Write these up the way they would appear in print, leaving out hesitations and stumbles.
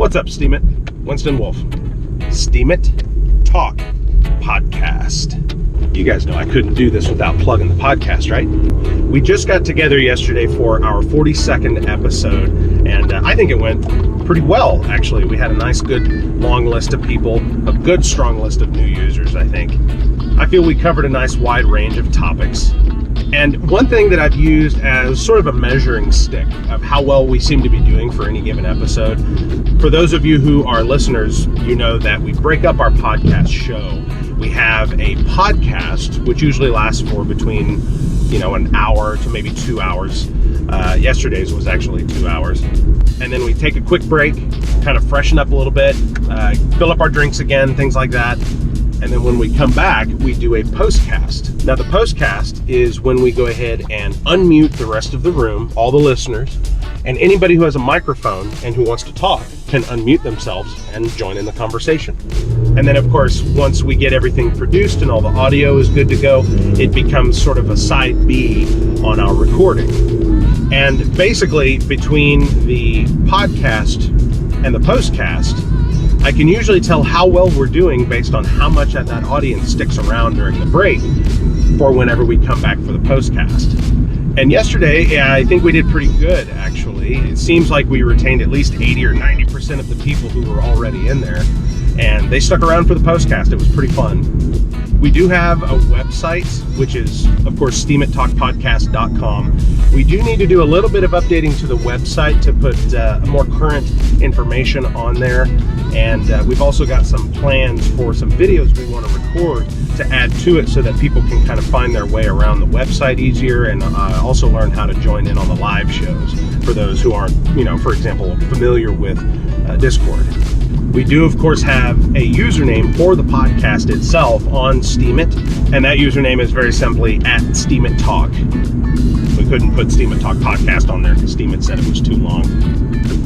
What's up, Steemit? Winston Wolf. Steemit Talk Podcast. You guys know I couldn't do this without plugging the podcast, right? We just got together yesterday for our 42nd episode, and I think it went pretty well, actually. We had a nice, good, long list of people, a good, strong list of new users, I think. I feel we covered a nice wide range of topics. And one thing that I've used as sort of a measuring stick of how well we seem to be doing for any given episode, for those of you who are listeners, you know that we break up our podcast show. We have a podcast, which usually lasts for between, an hour to maybe 2 hours. Yesterday's was actually 2 hours. And then we take a quick break, kind of freshen up a little bit, fill up our drinks again, things like that. And then when we come back, we do a postcast. Now, the postcast is when we go ahead and unmute the rest of the room, all the listeners, and anybody who has a microphone and who wants to talk can unmute themselves and join in the conversation. And then, of course, once we get everything produced and all the audio is good to go, it becomes sort of a side B on our recording. And basically, between the podcast and the postcast, I can usually tell how well we're doing based on how much of that audience sticks around during the break for whenever we come back for the postcast. And yesterday, I think we did pretty good, actually. It seems like we retained at least 80 or 90% of the people who were already in there, and they stuck around for the postcast. It was pretty fun. We do have a website, which is, of course, steemittalkpodcast.com. We do need to do a little bit of updating to the website to put more current information on there. And we've also got some plans for some videos we want to record to add to it so that people can kind of find their way around the website easier, and also learn how to join in on the live shows for those who aren't, for example, familiar with Discord. We do, of course, have a username for the podcast itself on Steemit, and that username is very simply @SteemitTalk. We couldn't put Steemit Talk Podcast on there because Steemit said it was too long.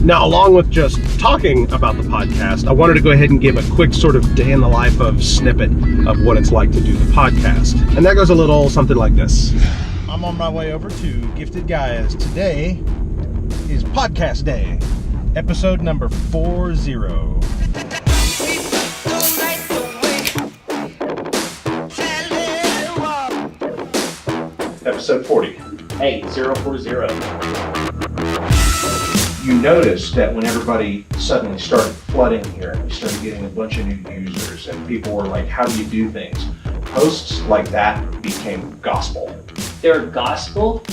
Now, along with just talking about the podcast, I wanted to go ahead and give a quick sort of day in the life of snippet of what it's like to do the podcast. And that goes a little something like this. I'm on my way over to Gifted Guys. Today is podcast day, episode number 40. Episode 40. Hey, 040. You noticed that when everybody suddenly started flooding here, and we started getting a bunch of new users, and people were like, how do you do things? Posts like that became gospel. They're gospel,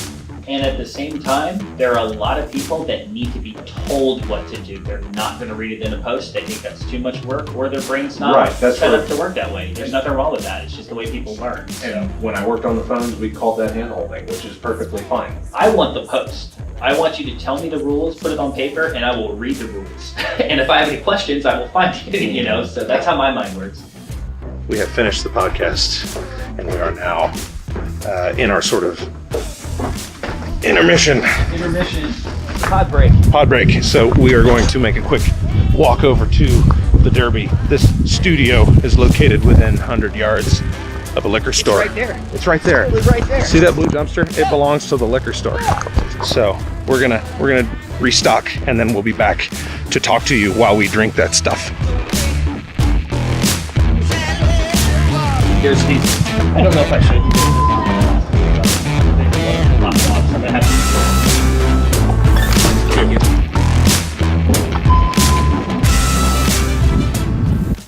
and at the same time, there are a lot of people that need to be told what to do. They're not going to read it in a post. They think that's too much work, or their brain's not set up to work that way. There's nothing wrong with that. It's just the way people learn. And when I worked on the phones, we called that hand-holding, which is perfectly fine. I want the post. I want you to tell me the rules, put it on paper, and I will read the rules. And if I have any questions, I will find you, so that's how my mind works. We have finished the podcast, and we are now in our sort of intermission. Pod break. So we are going to make a quick walk over to the Derby. This studio is located within 100 yards of a liquor store. It's right there. Right there. See that blue dumpster? It belongs to the liquor store. So we're gonna restock, and then we'll be back to talk to you while we drink that stuff. Here's these. I don't know if I should.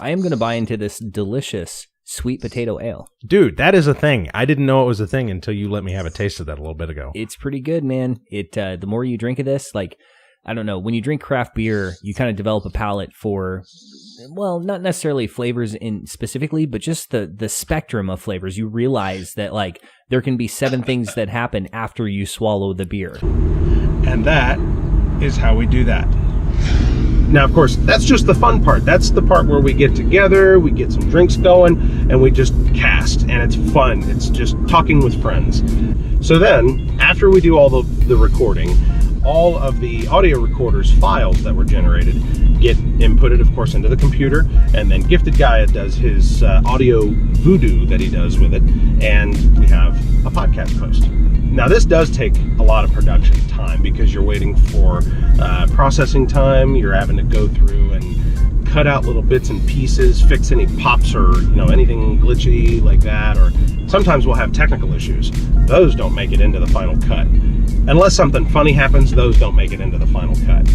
I am going to buy into this delicious sweet potato ale. Dude, that is a thing. I didn't know it was a thing until you let me have a taste of that a little bit ago. It's pretty good, man. The more you drink of this, I don't know, when you drink craft beer, you kind of develop a palate for, well, not necessarily flavors in specifically, but just the spectrum of flavors. You realize that there can be 7 things that happen after you swallow the beer. And that is how we do that. Now, of course, that's just the fun part. That's the part where we get together, we get some drinks going, and we just cast, and it's fun. It's just talking with friends. So then, after we do all the recording, all of the audio recorders files that were generated get inputted, of course, into the computer, and then Gifted Guy does his audio voodoo that he does with it, and we have a podcast post. Now this does take a lot of production time because you're waiting for processing time. You're having to go through and cut out little bits and pieces, fix any pops or anything glitchy like that, or sometimes we'll have technical issues. Those don't make it into the final cut. Unless something funny happens, those don't make it into the final cut.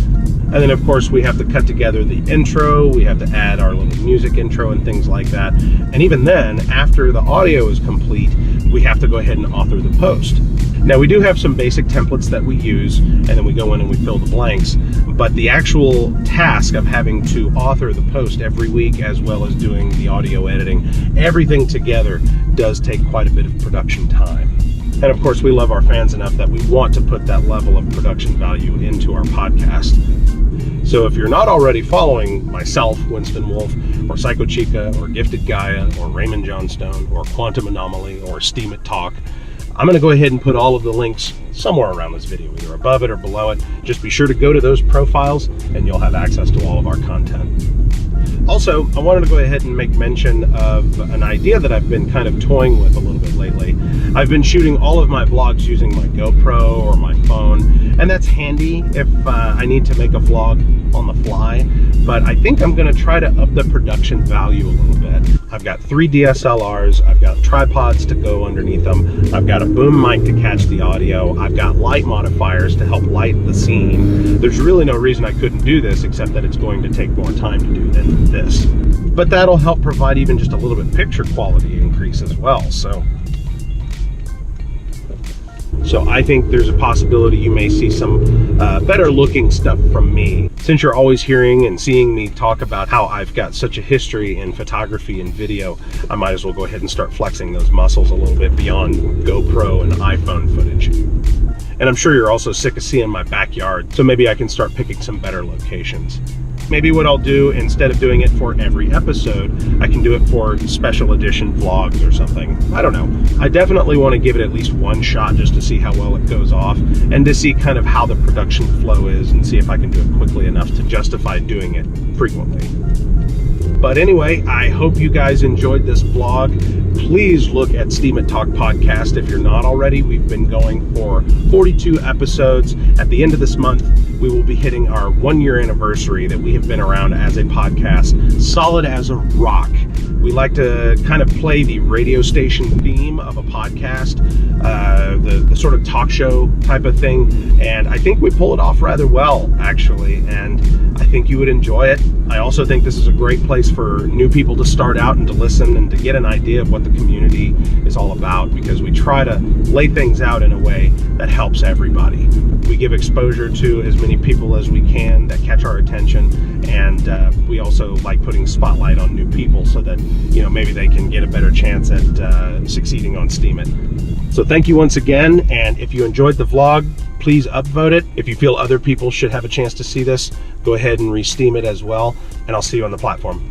And then of course we have to cut together the intro, we have to add our little music intro and things like that. And even then, after the audio is complete, we have to go ahead and author the post. Now we do have some basic templates that we use, and then we go in and we fill the blanks, but the actual task of having to author the post every week, as well as doing the audio editing, everything together does take quite a bit of production time. And of course we love our fans enough that we want to put that level of production value into our podcast. So if you're not already following myself, Winston Wolfe, or Psycho Chica, or Gifted Gaia, or Raymond Johnstone, or Quantum Anomaly, or Steemit Talk, I'm going to go ahead and put all of the links somewhere around this video, either above it or below it. Just be sure to go to those profiles and you'll have access to all of our content. Also, I wanted to go ahead and make mention of an idea that I've been kind of toying with a little bit lately. I've been shooting all of my vlogs using my GoPro or my phone, and that's handy if I need to make a vlog on the fly, but I think I'm going to try to up the production value a little bit. I've got 3 DSLRs, I've got tripods to go underneath them, I've got a boom mic to catch the audio, I've got light modifiers to help light the scene. There's really no reason I couldn't do this except that it's going to take more time to do than this. But that'll help provide even just a little bit picture quality increase as well. So I think there's a possibility you may see some better looking stuff from me. Since you're always hearing and seeing me talk about how I've got such a history in photography and video, I might as well go ahead and start flexing those muscles a little bit beyond GoPro and iPhone footage. And I'm sure you're also sick of seeing my backyard, so maybe I can start picking some better locations. Maybe what I'll do, instead of doing it for every episode, I can do it for special edition vlogs or something. I don't know. I definitely want to give it at least one shot just to see how well it goes off and to see kind of how the production flow is and see if I can do it quickly enough to justify doing it frequently. But anyway, I hope you guys enjoyed this vlog. Please look at Steemit Talk Podcast if you're not already. We've been going for 42 episodes. At the end of this month, we will be hitting our 1-year anniversary that we have been around as a podcast, solid as a rock. We like to kind of play the radio station theme of a podcast, the sort of talk show type of thing, and I think we pull it off rather well, actually, and I think you would enjoy it. I also think this is a great place for new people to start out and to listen and to get an idea of what the community is all about, because we try to lay things out in a way that helps everybody. We give exposure to as many people as we can that catch our attention, and we also like putting spotlight on new people so that maybe they can get a better chance at succeeding on Steemit. So thank you once again, and if you enjoyed the vlog, please upvote it. If you feel other people should have a chance to see this, go ahead and re-steam it as well, and I'll see you on the platform.